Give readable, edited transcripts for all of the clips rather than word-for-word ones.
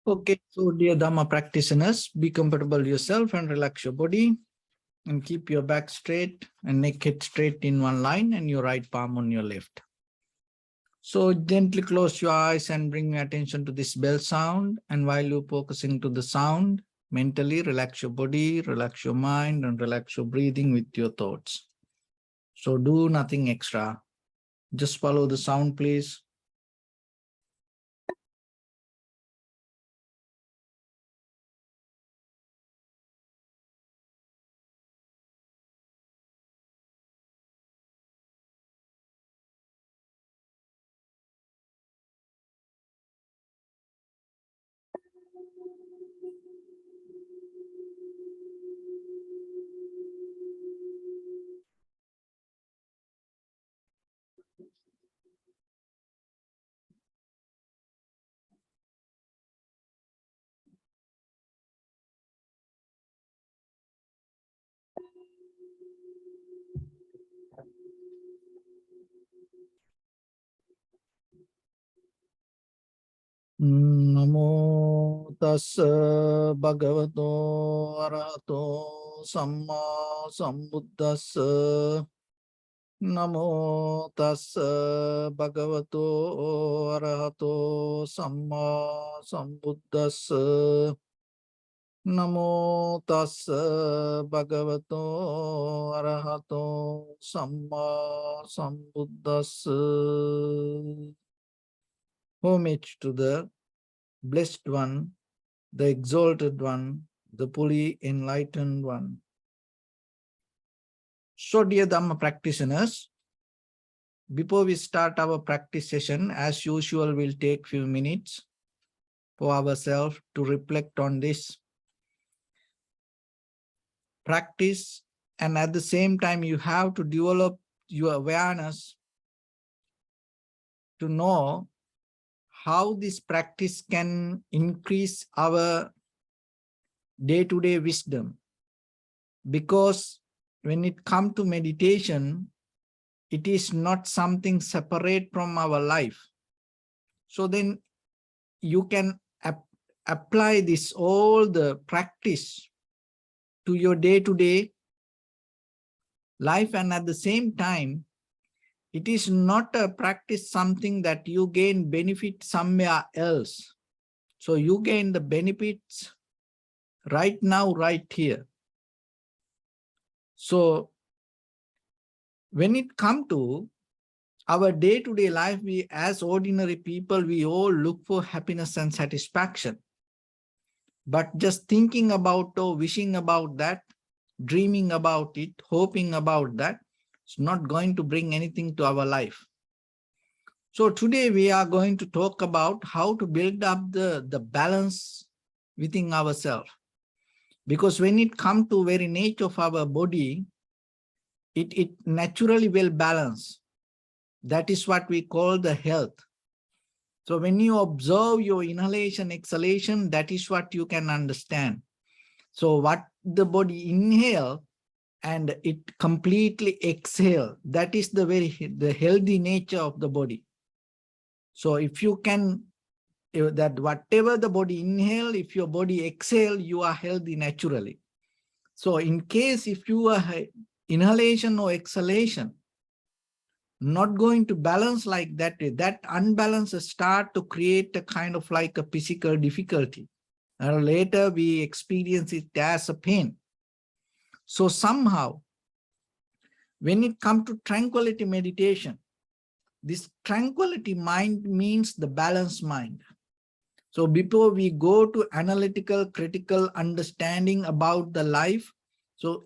Okay, so dear Dharma practitioners, be comfortable yourself and relax your body and keep your back straight and neck head straight in one line and your right palm on your left. So gently close your eyes and bring your attention to this bell sound. And while you're focusing to the sound, mentally relax your body, relax your mind, and relax your breathing with your thoughts. So do nothing extra. Just follow the sound, please. Namo tassa bhagavato arahato samma sambuddhassa. Namo tassa bhagavato arahato samma sambuddhassa. Namo tassa bhagavato arahato samma sambuddhassa. Homage to the Blessed One, the Exalted One, the fully enlightened One. So, dear Dhamma practitioners, before we start our practice session, as usual, we'll take few minutes for ourselves to reflect on this practice, and at the same time, you have to develop your awareness to know how this practice can increase our day-to-day wisdom. Because when it comes to meditation, it is not something separate from our life. So then you can apply this, all the practice to your day-to-day life, and at the same time, it is not a practice something that you gain benefit somewhere else. So you gain the benefits right now, right here. So when it comes to our day-to-day life, we as ordinary people, we all look for happiness and satisfaction. But just thinking about or wishing about that, dreaming about it, hoping about that, it's not going to bring anything to our life. So today we are going to talk about how to build up the balance within ourselves. Because when it comes to very nature of our body, it naturally will balance. That is what we call the health. So when you observe your inhalation, exhalation, that is what you can understand. So what the body inhale and it completely exhale, that is the healthy nature of the body. So if you can, that whatever the body inhale, if your body exhale, you are healthy naturally. So in case if you are inhalation or exhalation not going to balance like that, that unbalance start to create a kind of like a physical difficulty. And later we experience it as a pain. So somehow, when it comes to tranquility meditation, this tranquility mind means the balanced mind. So before we go to analytical, critical understanding about the life, so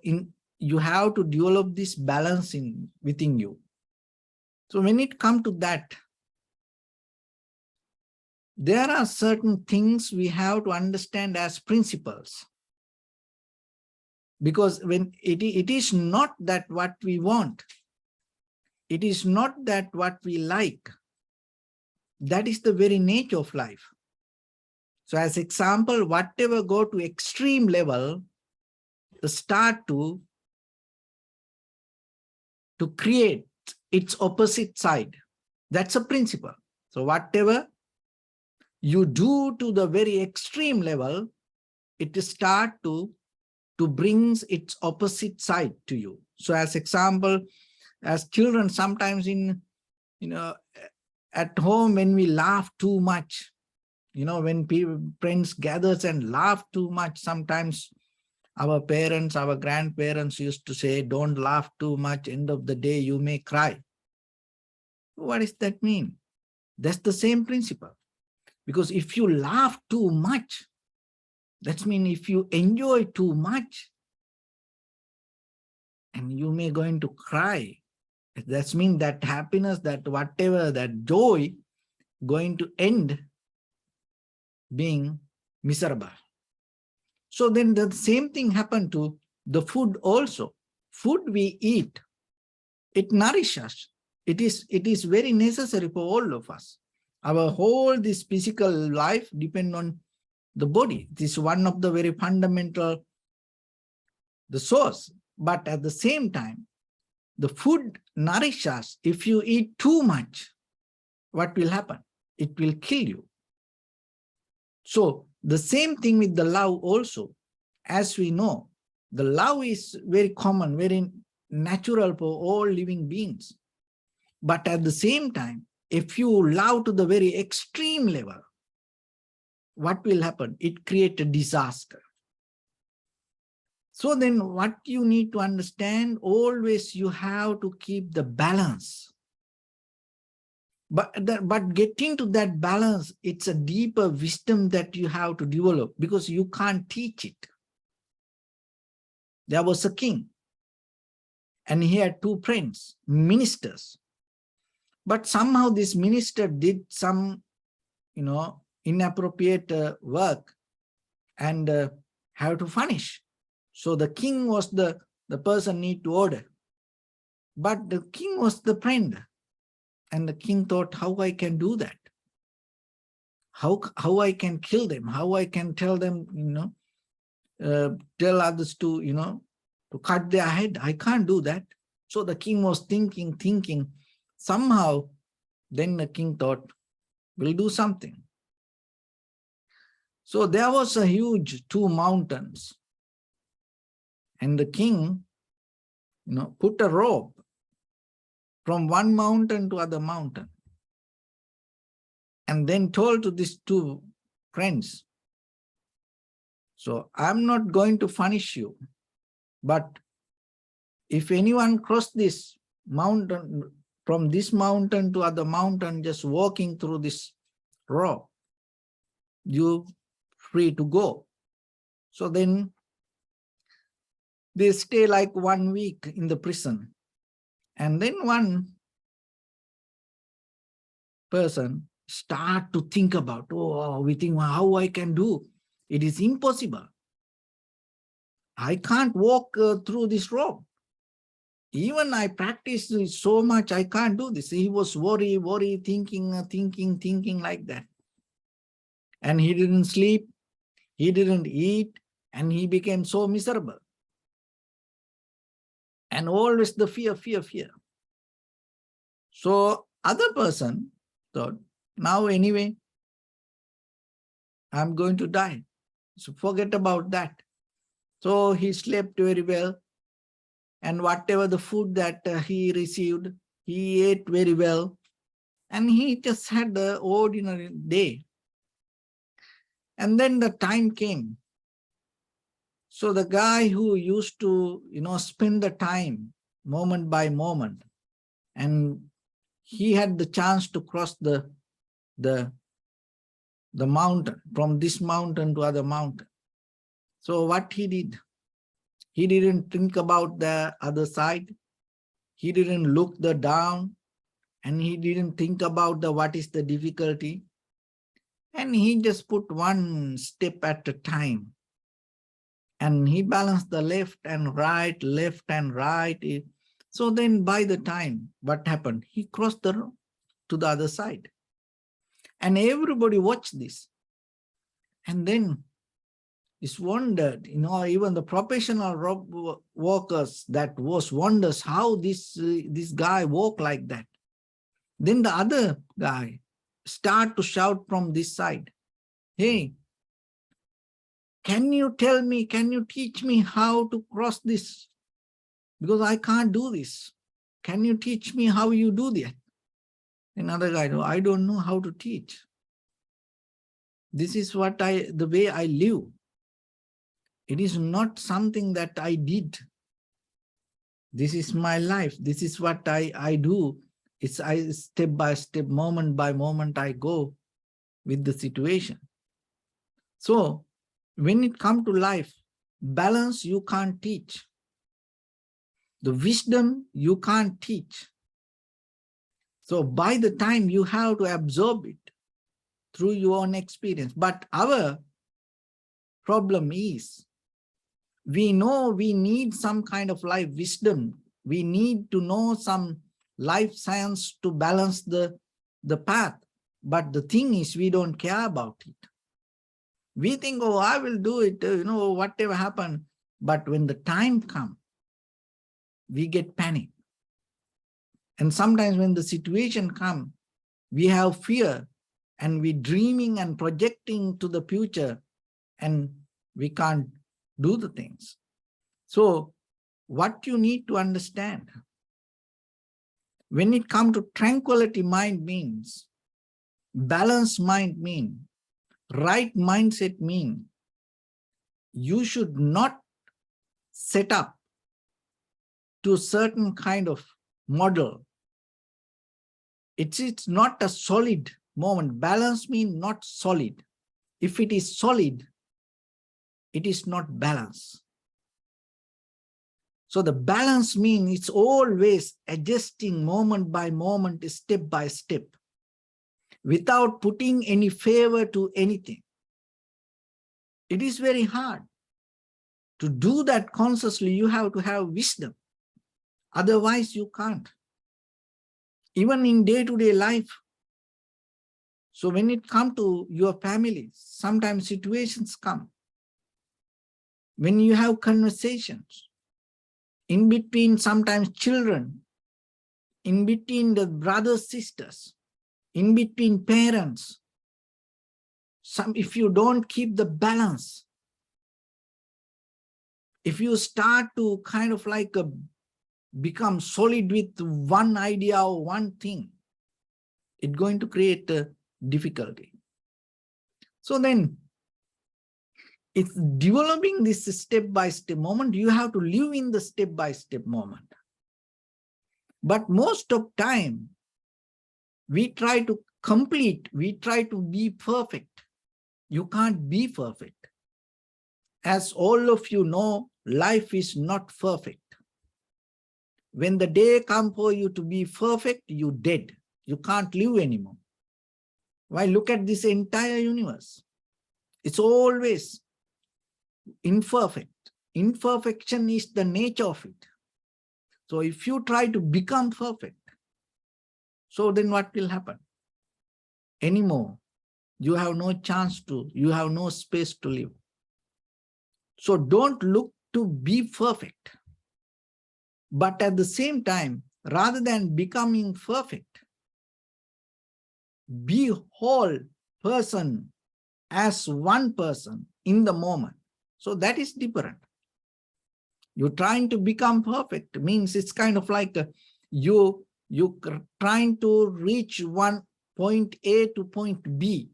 you have to develop this balance within you. So when it comes to that, there are certain things we have to understand as principles. Because when it is not that what we want, it is not that what we like, that is the very nature of life. So as example, whatever go to extreme level, the start to create its opposite side. That's a principle. So whatever you do to the very extreme level, it start to brings its opposite side to you. So as example, as children, sometimes in, at home, when we laugh too much, when friends gathers and laugh too much, sometimes our parents, our grandparents used to say, don't laugh too much, end of the day you may cry. What does that mean? That's the same principle. Because if you laugh too much, that means if you enjoy too much, and you may going to cry, that means that happiness, that whatever, that joy, going to end being miserable. So then the same thing happened to the food also. Food we eat, it nourishes us. It is very necessary for all of us. Our whole this physical life depend on the body. This is one of the very fundamental, the source. But at the same time, the food nourishes us. If you eat too much, what will happen? It will kill you. So the same thing with the love also. As we know, the love is very common, very natural for all living beings. But at the same time, if you love to the very extreme level, what will happen? It creates a disaster. So then what you need to understand, always you have to keep the balance. But getting to that balance, it's a deeper wisdom that you have to develop, because you can't teach it. There was a king, and he had two friends, ministers. But somehow this minister did some, inappropriate work, and have to punish. So the king was the person need to order. But the king was the friend. And the king thought, how I can do that? How I can kill them? How I can tell them, tell others to, to cut their head? I can't do that. So the king was thinking. Somehow, then the king thought, we'll do something. So there was a huge two mountains. And the king, put a rope from one mountain to other mountain. And then told to these two friends, so I'm not going to punish you, but if anyone cross this mountain, from this mountain to other mountain, just walking through this rope, you free to go. So then they stay like 1 week in the prison. And then one person start to think about, we think, how I can do? It is impossible. I can't walk through this rope. Even I practice so much, I can't do this. He was worry, thinking like that. And he didn't sleep, he didn't eat, and he became so miserable. And always the fear. So other person thought, now anyway, I'm going to die. So forget about that. So he slept very well. And whatever the food that he received, he ate very well. And he just had the ordinary day. And then the time came. So the guy who used to, spend the time moment by moment, and he had the chance to cross the mountain, from this mountain to other mountain. So what he did, he didn't think about the other side. He didn't look the down, and he didn't think about what is the difficulty. And he just put one step at a time. And he balanced the left and right. So then by the time, what happened? He crossed the road to the other side. And everybody watched this. And then it's wondered, even the professional rope walkers, that was wonders how this guy walked like that. Then the other guy start to shout from this side, Hey, can you tell me, can you teach me how to cross this? Because I can't do this. Can you teach me how you do that? Another guy, no, I don't know how to teach. This is the way I live. It is not something that I did. This is my life. This is what I do. It's step by step, moment by moment, I go with the situation. So when it comes to life, balance you can't teach. The wisdom you can't teach. So by the time you have to absorb it through your own experience. But our problem is, we know we need some kind of life wisdom. We need to know some life science to balance the path. But the thing is, we don't care about it. We think, oh, I will do it, whatever happens. But when the time comes, we get panic. And sometimes when the situation comes, we have fear and we dreaming and projecting to the future, and we can't do the things. So what you need to understand, when it comes to tranquility mind means, balanced mind means, right mindset means, you should not set up to a certain kind of model. It's not a solid moment. Balance means not solid. If it is solid, it is not balance. So the balance means it's always adjusting moment by moment, step by step, without putting any favor to anything. It is very hard. To do that consciously, you have to have wisdom. Otherwise, you can't. Even in day-to-day life. So when it comes to your family, sometimes situations come. When you have conversations, in between sometimes children, in between the brothers, sisters, in between parents, if you don't keep the balance, if you start to kind of like become solid with one idea or one thing, it's going to create a difficulty. So then it's developing this step-by-step moment. You have to live in the step-by-step moment. But most of time, we try to complete, we try to be perfect. You can't be perfect. As all of you know, life is not perfect. When the day comes for you to be perfect, you're dead. You can't live anymore. Why? Look at this entire universe. It's always imperfect. Imperfection is the nature of it. So if you try to become perfect, so then what will happen? Anymore, you have no chance to, you have no space to live. So don't look to be perfect. But at the same time, rather than becoming perfect, be whole person as one person in the moment. So that is different. You're trying to become perfect means it's kind of like you're trying to reach one point A to point B.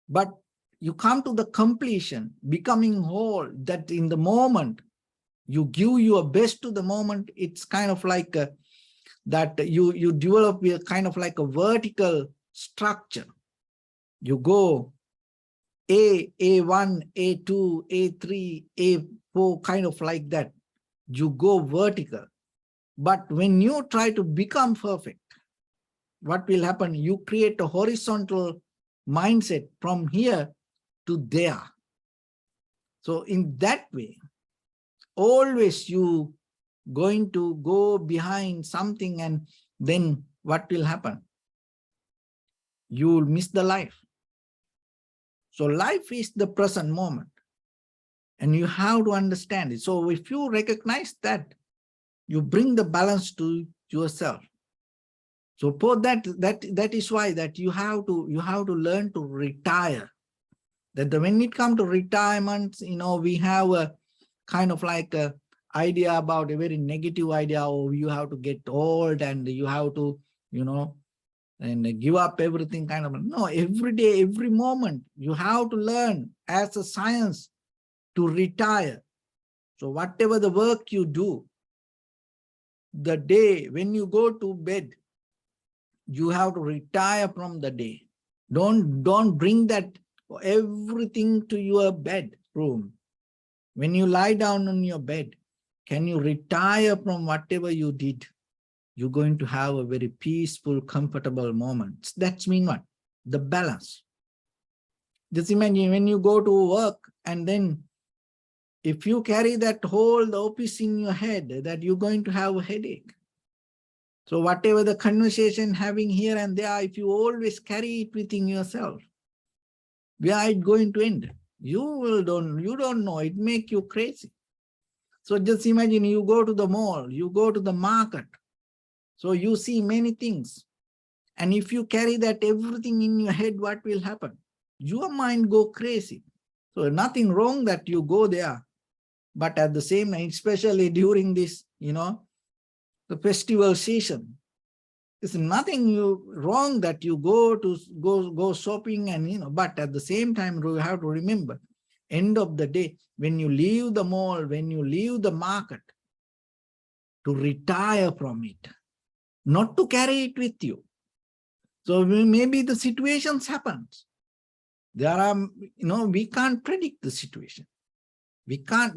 But you come to the completion, becoming whole, that in the moment, you give your best to the moment. It's kind of like that you develop a kind of like a vertical structure. You go A1, A2, A3, A4, kind of like that. You go vertical. But when you try to become perfect, what will happen? You create a horizontal mindset from here to there. So in that way, always you going to go behind something, and then what will happen? You will miss the life. So life is the present moment, and you have to understand it. So if you recognize that, you bring the balance to yourself. So for that is why that you have to learn to retire. When it comes to retirement, we have a kind of like a idea about a very negative idea. Oh, you have to get old and you have to, and give up everything kind of. No, every day, every moment, you have to learn as a science to retire. So whatever the work you do, the day when you go to bed, you have to retire from the day. Don't bring that everything to your bedroom. When you lie down on your bed, can you retire from whatever you did? You're going to have a very peaceful, comfortable moment. That's mean what? The balance. Just imagine when you go to work and then if you carry that whole office in your head, that you're going to have a headache. So whatever the conversation having here and there, if you always carry it within yourself, where it going to end? You don't know. It make you crazy. So just imagine you go to the mall, you go to the market. So you see many things. And if you carry that everything in your head, what will happen? Your mind go crazy. So nothing wrong that you go there. But at the same time, especially during this, the festival season, it's nothing wrong that you go shopping and, but at the same time, you have to remember, end of the day, when you leave the mall, when you leave the market, to retire from it, not to carry it with you. So maybe the situations happens. There are, we can't predict the situation. We can't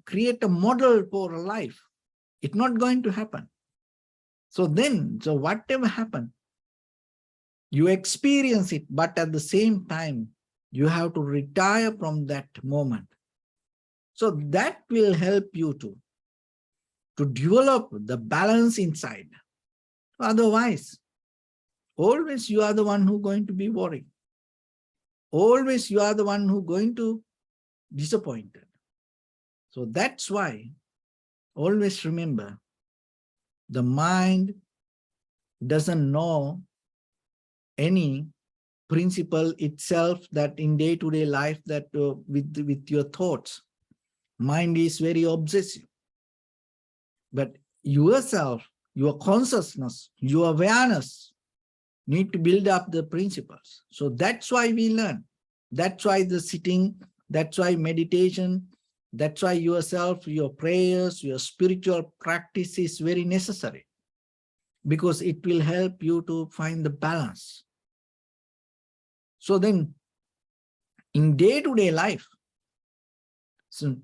create a model for a life. It's not going to happen. So whatever happens, you experience it, but at the same time, you have to retire from that moment. So that will help you to develop the balance inside. Otherwise, always you are the one who's going to be worried. Always you are the one who's going to disappointed. So that's why always remember, the mind doesn't know any principle itself that in day-to-day life that with your thoughts, mind is very obsessive. But yourself, your consciousness, your awareness need to build up the principles. So that's why we learn. That's why the sitting, that's why meditation, that's why yourself, your prayers, your spiritual practice is very necessary, because it will help you to find the balance. So then in day-to-day life, so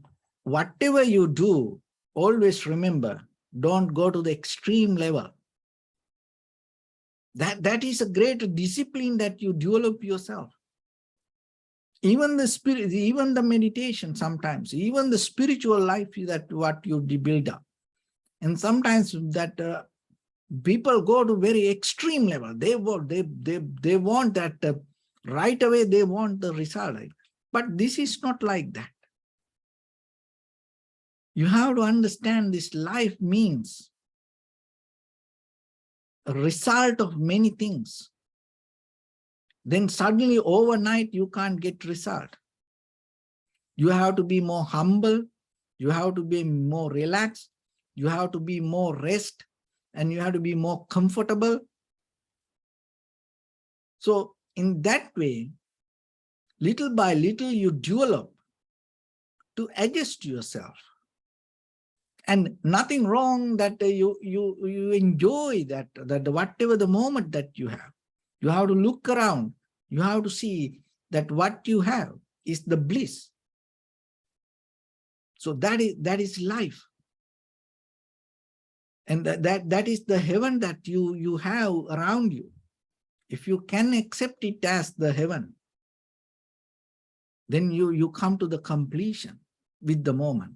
whatever you do, always remember, don't go to the extreme level. That is a great discipline that you develop yourself. Even the spirit, even the meditation sometimes, even the spiritual life, that what you build up. And sometimes that people go to very extreme level. They want that right away, they want the result. But this is not like that. You have to understand this life means a result of many things. Then suddenly overnight you can't get result. You have to be more humble, you have to be more relaxed, you have to be more rest, and you have to be more comfortable. So in that way, little by little you develop to adjust yourself. And nothing wrong that you enjoy that whatever the moment that you have. You have to look around. You have to see that what you have is the bliss. So that is life. And that is the heaven that you have around you. If you can accept it as the heaven, then you come to the completion with the moment.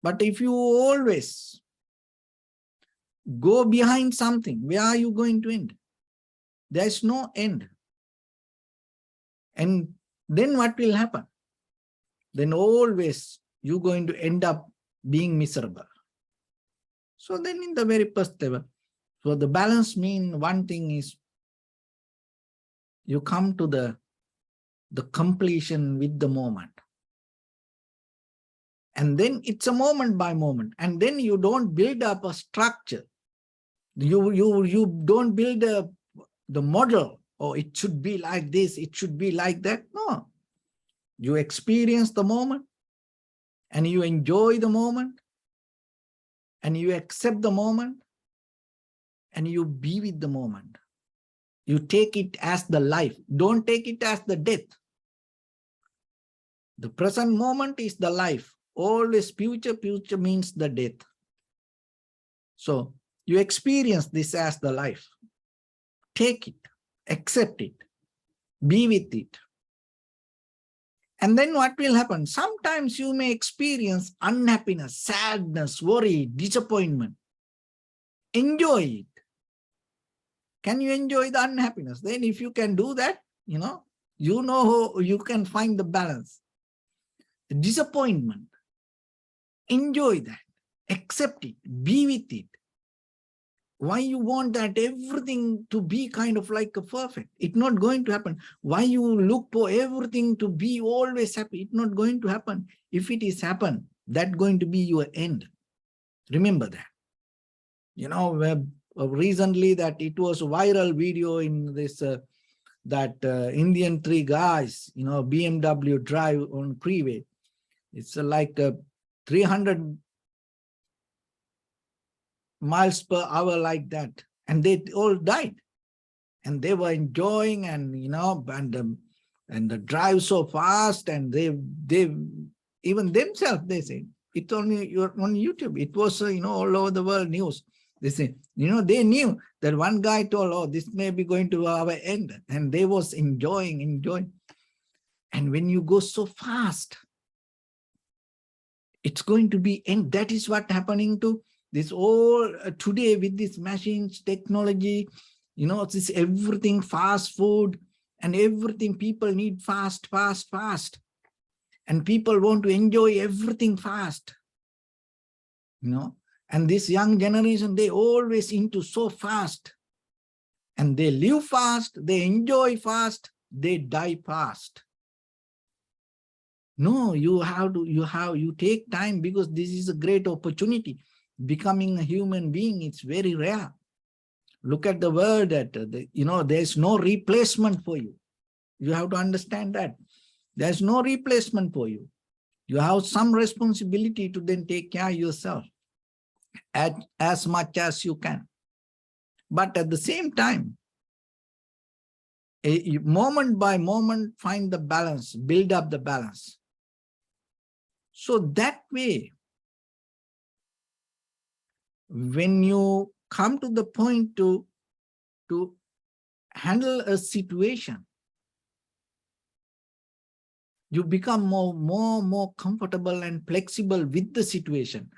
But if you always go behind something, where are you going to end? There's no end. And then what will happen? Then always you're going to end up being miserable. So then in the very first level, So the balance mean one thing is you come to the completion with the moment. And then it's a moment by moment. And then you don't build up a structure. You don't build the model, or it should be like this, it should be like that. No. You experience the moment and you enjoy the moment and you accept the moment and you be with the moment. You take it as the life. Don't take it as the death. The present moment is the life. Always future means the death. So you experience this as the life. Take it, accept it, be with it. And then what will happen? Sometimes you may experience unhappiness, sadness, worry, disappointment. Enjoy it. Can you enjoy the unhappiness? Then if you can do that, you know how you can find the balance. The disappointment, enjoy that, accept it, be with it. Why you want that everything to be kind of like a perfect? It's not going to happen. Why you look for everything to be always happy? It's not going to happen. If it is happen, that's going to be your end. Remember that. You know, recently that it was a viral video in this Indian three guys, you know, BMW drive on freeway. It's like 300 miles per hour like that, and they all died, and they were enjoying, and you know, and the drive so fast, and they even themselves, they say it's only on YouTube. It was you know, all over the world news. They say, you know, they knew that one guy told, oh, this may be going to our end, and they was enjoying. And when you go so fast, it's going to be end. That is what happening to this all today with these machines, technology, you know, this everything fast food and everything. People need fast. And people want to enjoy everything fast, you know. And this young generation, they always into so fast. And they live fast, they enjoy fast, they die fast. No, you take time, because this is a great opportunity. Becoming a human being, it's very rare. Look at the word that, you know, there's no replacement for you. You have to understand that. There's no replacement for you. You have some responsibility to then take care of yourself as much as you can. But at the same time, moment by moment, find the balance, build up the balance. So that way, when you come to the point to handle a situation, you become more comfortable and flexible with the situation.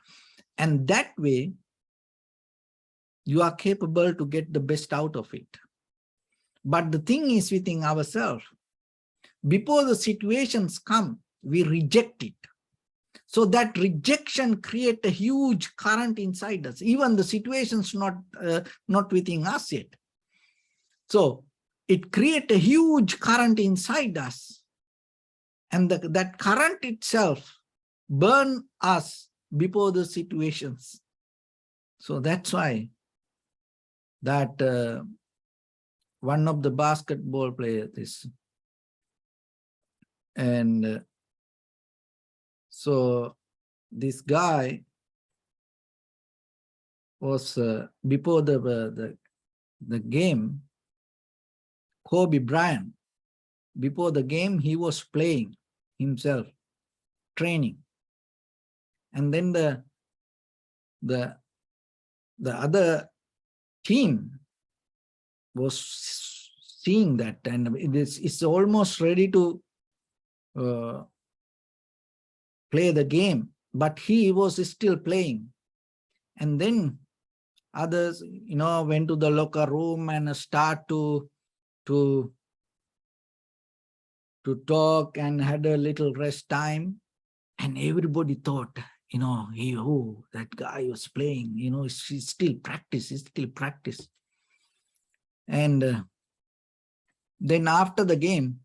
And that way, you are capable to get the best out of it. But the thing is within ourselves, before the situations come, we reject it. So that rejection creates a huge current inside us. Even the situation's not within us yet. So it creates a huge current inside us. And that current itself burn us before the situations. So that's why that one of the basketball players, and so this guy was before the game, Kobe Bryant, before the game, he was playing himself, training. And then the other team was seeing that, and it's almost ready to play the game, but he was still playing. And then others, you know, went to the locker room and start to talk and had a little rest time. And everybody thought, that guy was playing, he still practice. And then after the game,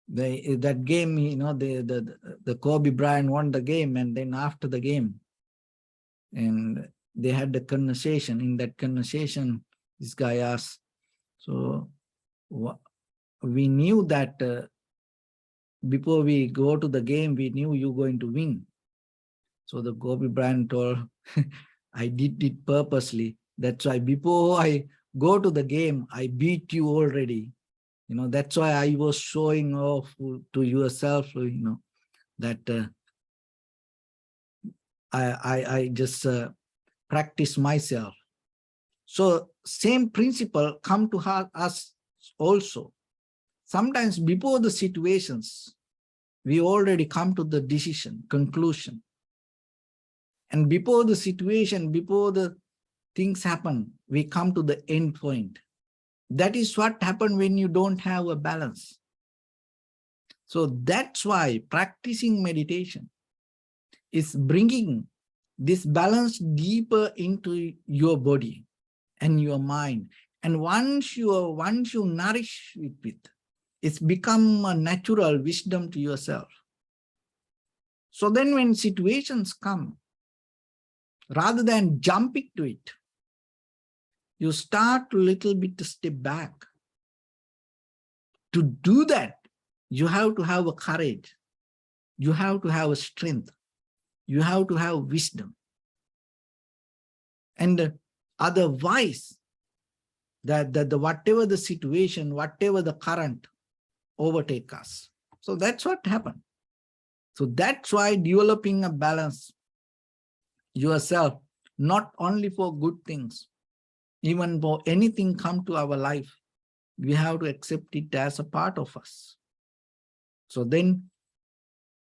that game, the Kobe Bryant won the game, and then after the game, and they had the conversation. In that conversation, this guy asked, so we knew that before we go to the game, we knew you were going to win. So the Kobe Bryant told, I did it purposely. That's why before I go to the game, I beat you already. That's why I was showing off to yourself, that I just practice myself. So same principle come to us also. Sometimes before the situations, we already come to the decision, conclusion. And before the situation, before the things happen, we come to the end point. That is what happens when you don't have a balance. So that's why practicing meditation is bringing this balance deeper into your body and your mind. And once you nourish it with, it's become a natural wisdom to yourself. So then when situations come, rather than jumping to it, you start a little bit to step back. To do that, you have to have a courage. You have to have a strength. You have to have wisdom. And otherwise, that whatever the situation, whatever the current, overtake us. So that's what happened. So that's why developing a balance yourself, not only for good things, even for anything come to our life, we have to accept it as a part of us. So then,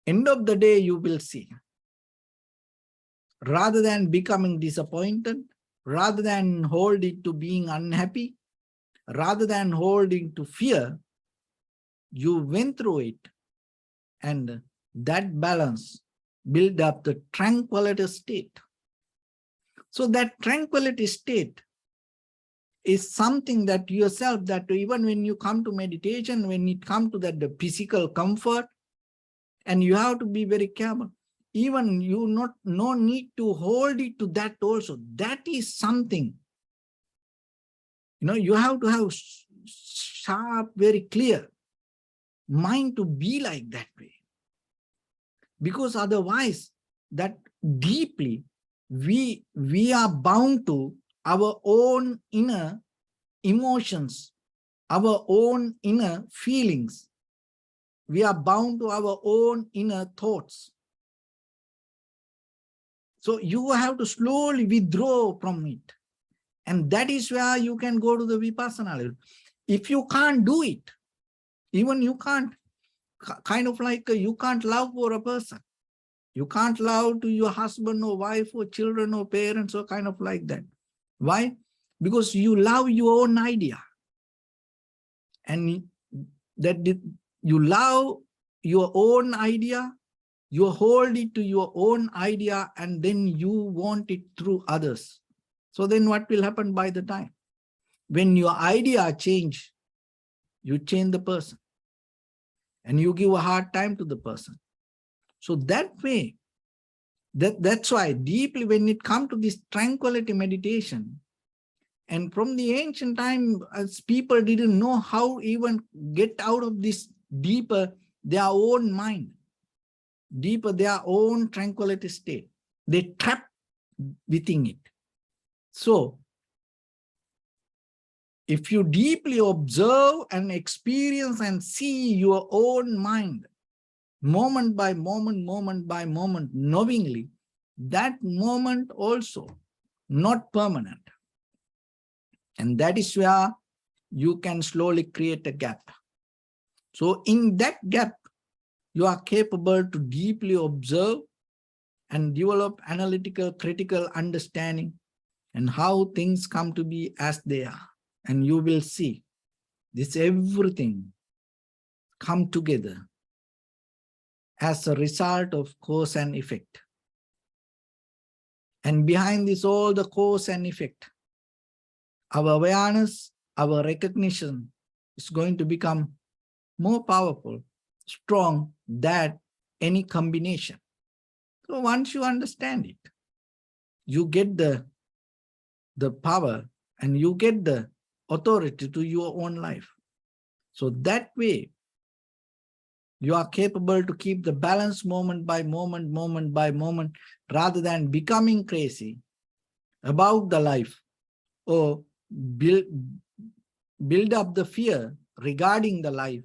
end of the day, you will see, rather than becoming disappointed, rather than hold it to being unhappy, rather than holding to fear, you went through it, and that balance build up the tranquility state. So that tranquility state is something that yourself, that even when you come to meditation, when it comes to that the physical comfort, and you have to be very careful. Even you no need to hold it to that also. That is something, you have to have sharp, very clear mind to be like that way. Because otherwise, that deeply, we are bound to our own inner emotions, our own inner feelings. We are bound to our own inner thoughts. So you have to slowly withdraw from it. And that is where you can go to the Vipassana level. If you can't do it, even you can't, kind of like you can't love for a person. You can't love to your husband or wife or children or parents or kind of like that. Why? Because you love your own idea. And that you love your own idea, you hold it to your own idea, and then you want it through others. So then what will happen by the time? When your idea change, you change the person. And you give a hard time to the person. So that way, that's why deeply when it comes to this tranquility meditation, and from the ancient time, as people didn't know how even get out of this deeper, their own mind, deeper their own tranquility state. They trap within it. So if you deeply observe and experience and see your own mind, moment by moment, knowingly, that moment also not permanent. And that is where you can slowly create a gap. So in that gap, you are capable to deeply observe and develop analytical, critical understanding and how things come to be as they are. And you will see this everything come together as a result of cause and effect. And behind this, all the cause and effect, our awareness, our recognition is going to become more powerful, strong than any combination. So once you understand it, you get the power and you get the authority to your own life. So that way, you are capable to keep the balance moment by moment, moment by moment, rather than becoming crazy about the life or build up the fear regarding the life.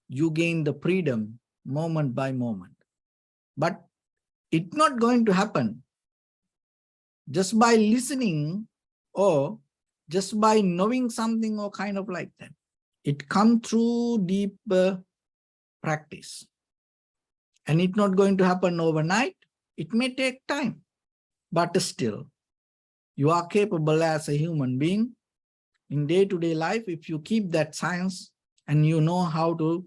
You gain the freedom moment by moment. But it's not going to happen just by listening or just by knowing something or kind of like that. It comes through deep practice. And it's not going to happen overnight. It may take time. But still, you are capable as a human being in day-to-day life if you keep that science and you know how to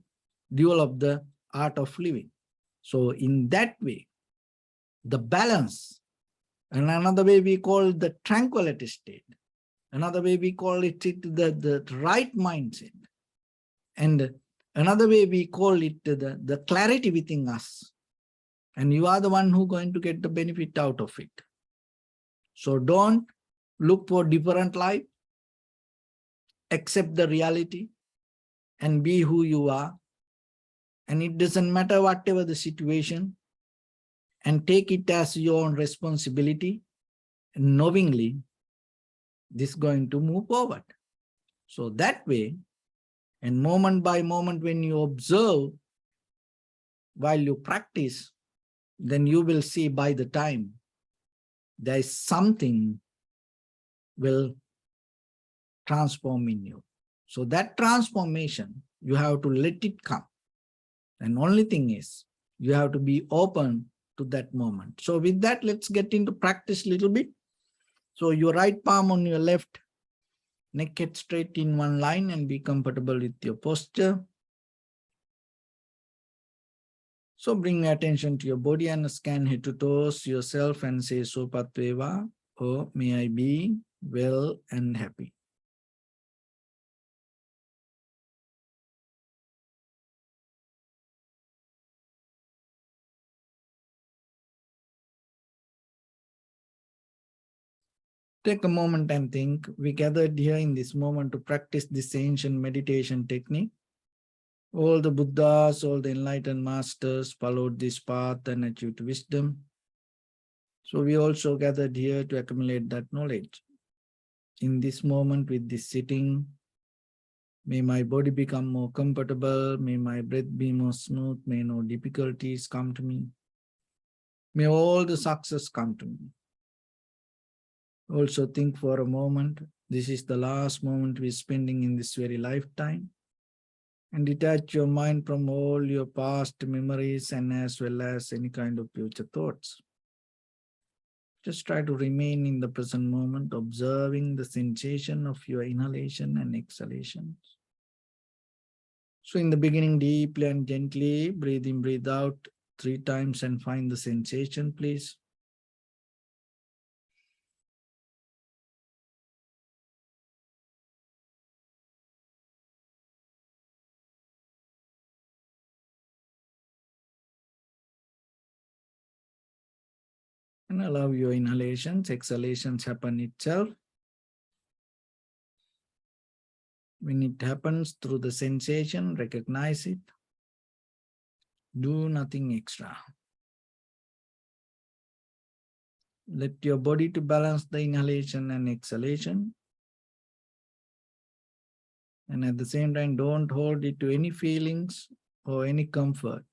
develop the art of living. So in that way, the balance, and another way we call it the tranquility state, another way we call it the right mindset, and another way we call it the clarity within us. And you are the one who going to get the benefit out of it. So don't look for different life, accept the reality and be who you are. And it doesn't matter whatever the situation, and take it as your own responsibility, and knowingly this is going to move forward. So that way, and moment by moment when you observe while you practice, then you will see by the time there is something will transform in you. So that transformation, you have to let it come. And only thing is, you have to be open to that moment. So with that, let's get into practice a little bit. So your right palm on your left, neck head straight in one line, and be comfortable with your posture. So bring your attention to your body and scan head to toes yourself and say Sopatveva, or may I be well and happy. Take a moment and think. We gathered here in this moment to practice this ancient meditation technique. All the Buddhas, all the enlightened masters followed this path and achieved wisdom. So we also gathered here to accumulate that knowledge. In this moment with this sitting, may my body become more comfortable, may my breath be more smooth, may no difficulties come to me. May all the success come to me. Also think for a moment, this is the last moment we're spending in this very lifetime. And detach your mind from all your past memories and as well as any kind of future thoughts. Just try to remain in the present moment, observing the sensation of your inhalation and exhalations. So in the beginning, deeply and gently, breathe in, breathe out 3 times and find the sensation, please. And allow your inhalations, exhalations happen itself. When it happens through the sensation, recognize it. Do nothing extra. Let your body to balance the inhalation and exhalation. And at the same time, don't hold it to any feelings or any comfort.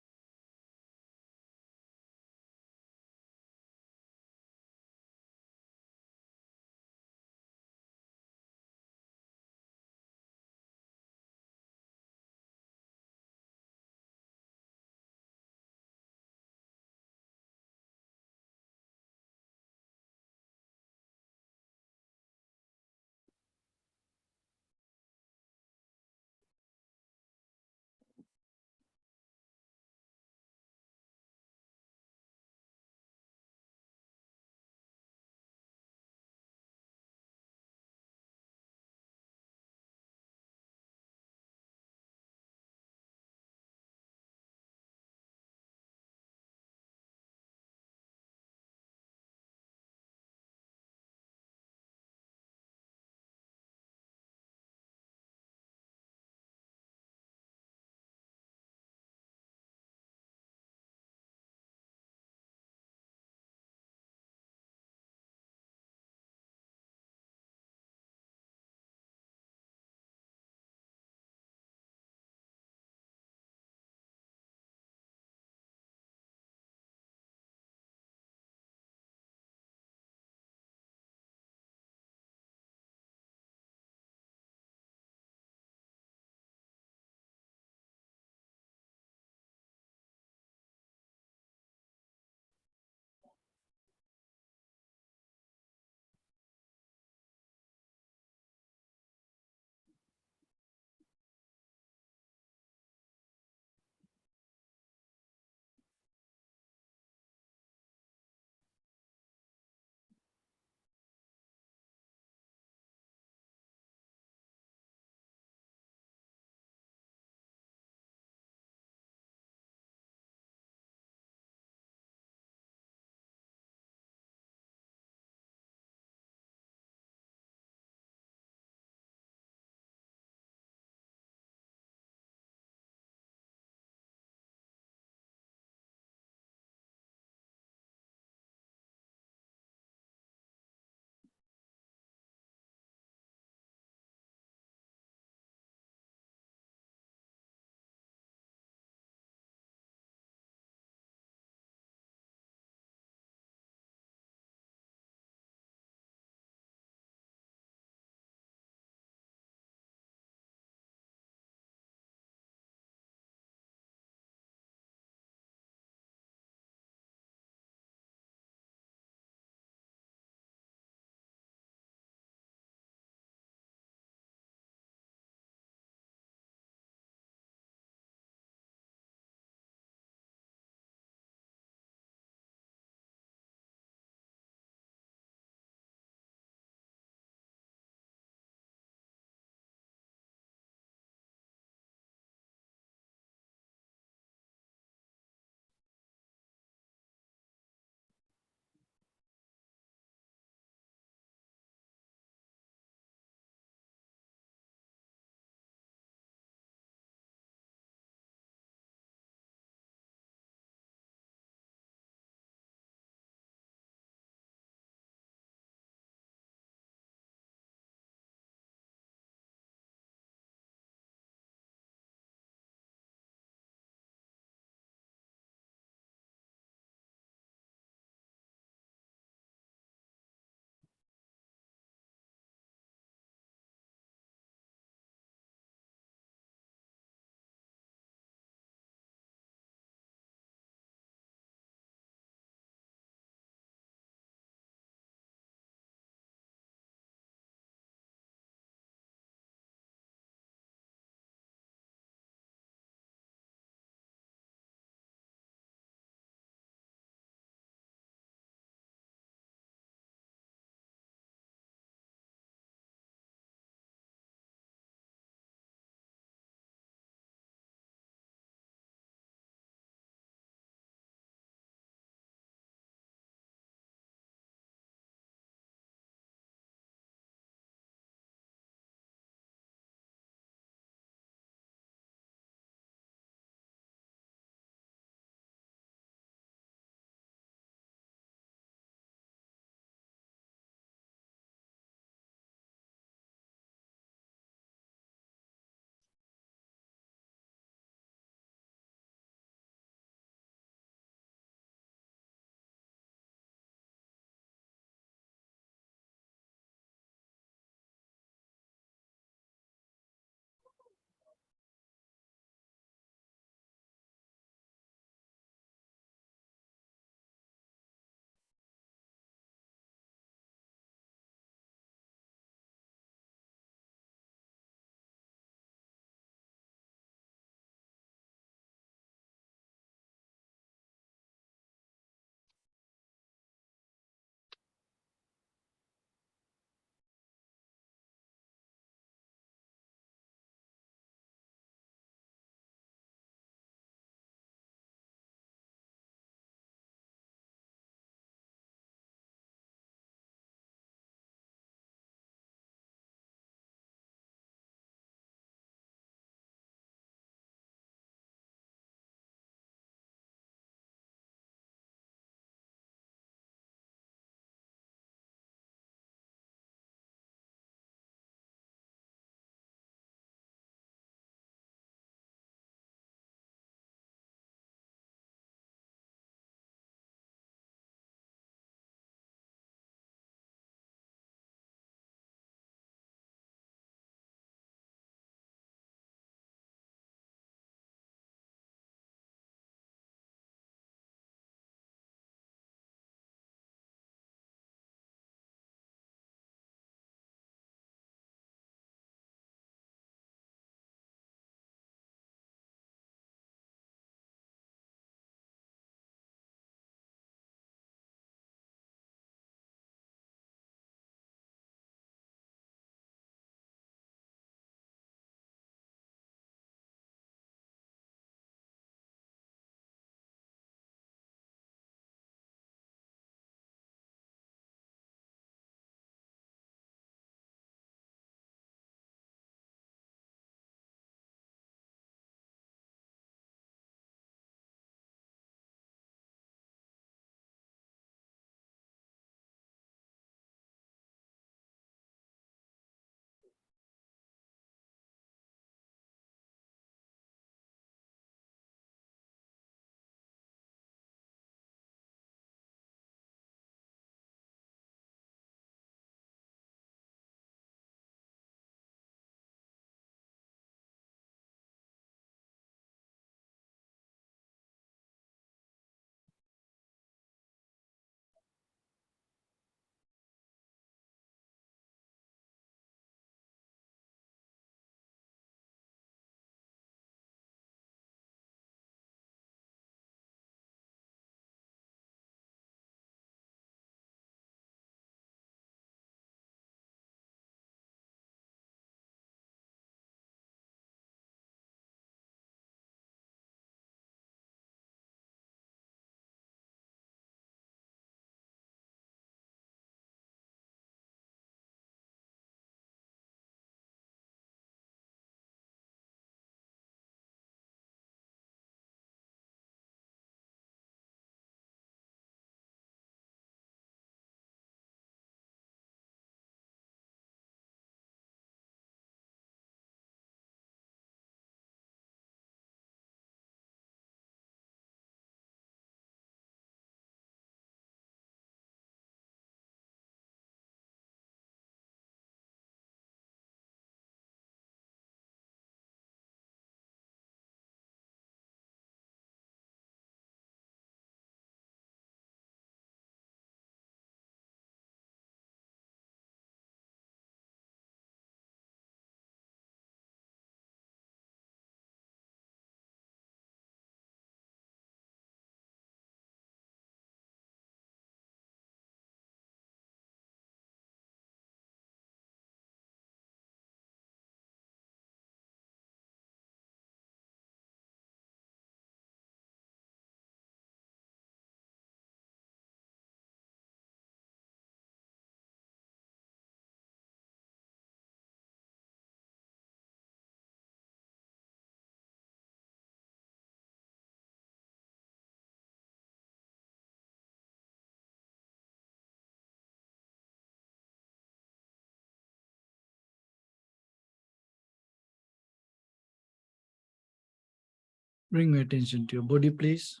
Bring your attention to your body, please.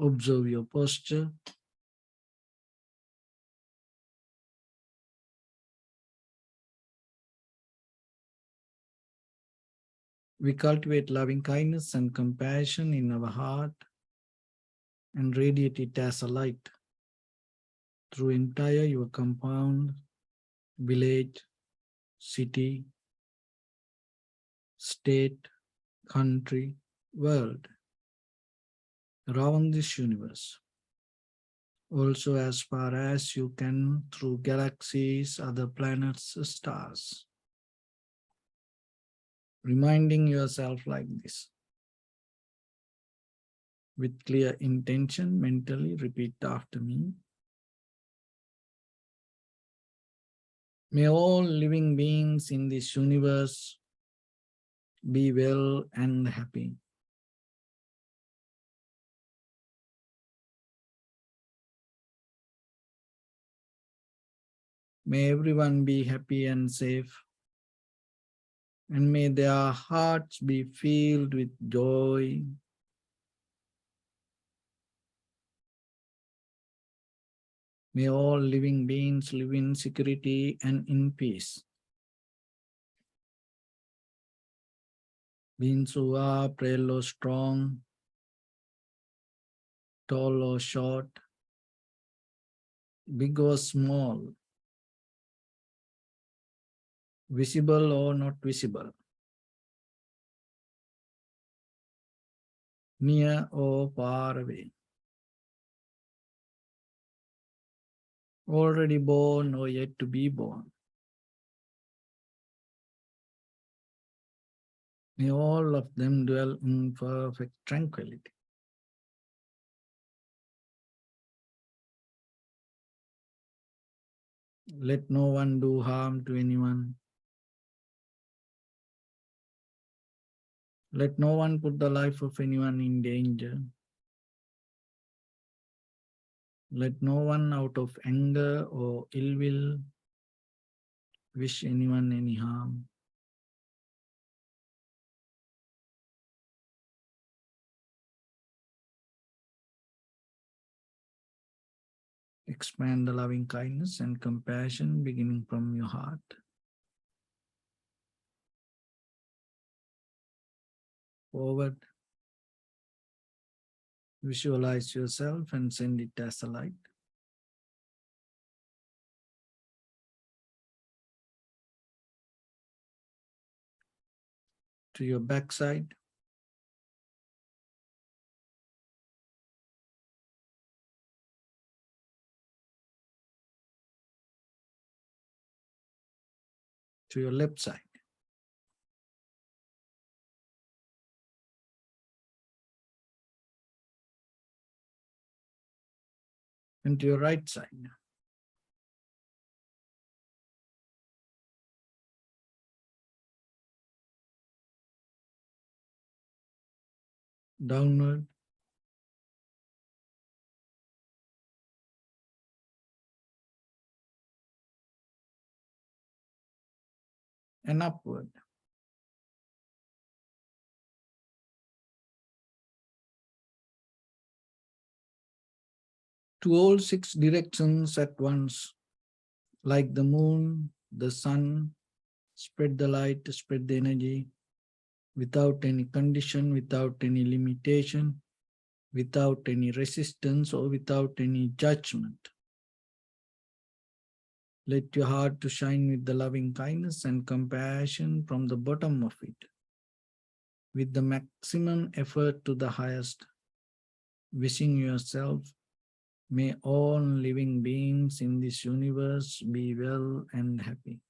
Observe your posture. We cultivate loving kindness and compassion in our heart and radiate it as a light through entire your compound, village, city, state, country, world, around this universe. Also as far as you can through galaxies, other planets, stars. Reminding yourself like this. With clear intention, mentally repeat after me. May all living beings in this universe be well and happy. May everyone be happy and safe. And may their hearts be filled with joy. May all living beings live in security and in peace. Beings who are frail or strong, tall or short, big or small, visible or not visible, near or far away, already born or yet to be born. May all of them dwell in perfect tranquility. Let no one do harm to anyone. Let no one put the life of anyone in danger. Let no one out of anger or ill will wish anyone any harm. Expand the loving kindness and compassion beginning from your heart. Forward. Visualize yourself and send it as a light. To your backside. To your left side. And to your right side. Downward. And upward. To all six directions at once, like the moon, the sun, spread the light, spread the energy, without any condition, without any limitation, without any resistance or without any judgment. Let your heart to shine with the loving kindness and compassion from the bottom of it, with the maximum effort to the highest, wishing yourself, may all living beings in this universe be well and happy.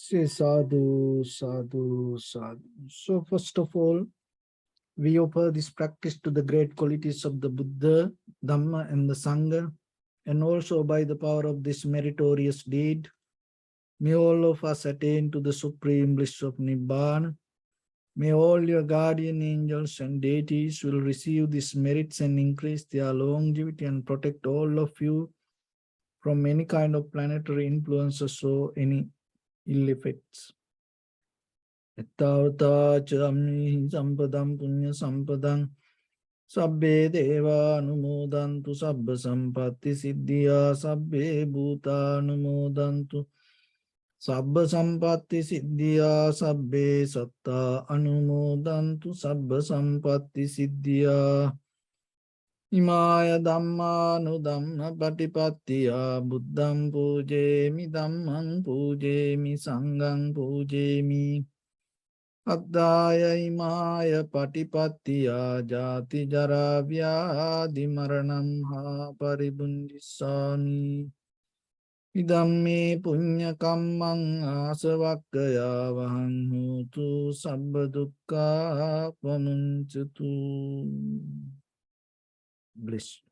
Say sadhu, sadhu, sadhu. So first of all, we offer this practice to the great qualities of the Buddha, Dhamma, and the Sangha, and also by the power of this meritorious deed, may all of us attain to the supreme bliss of Nibbana. May all your guardian angels and deities will receive these merits and increase their longevity and protect all of you from any kind of planetary influences or any ill effects. Ettavata chammi sampadam punya sampadam sabbe deva anumodantu sabba sampatti siddhya sabbe bhuta anumodantu sabba sampatti siddhya sabbe satta anumodantu sabba sampatti siddhya imaya dhammanudhamma patipattiya buddham pujemi dhammam pujemi sangham pujemi Addaya imaya patipattiya jati jara vyadi maranam ha paribundisami Idamme punya kammang asavakkaya vahang hutu sabba dukkha pamuncatu. Bliss.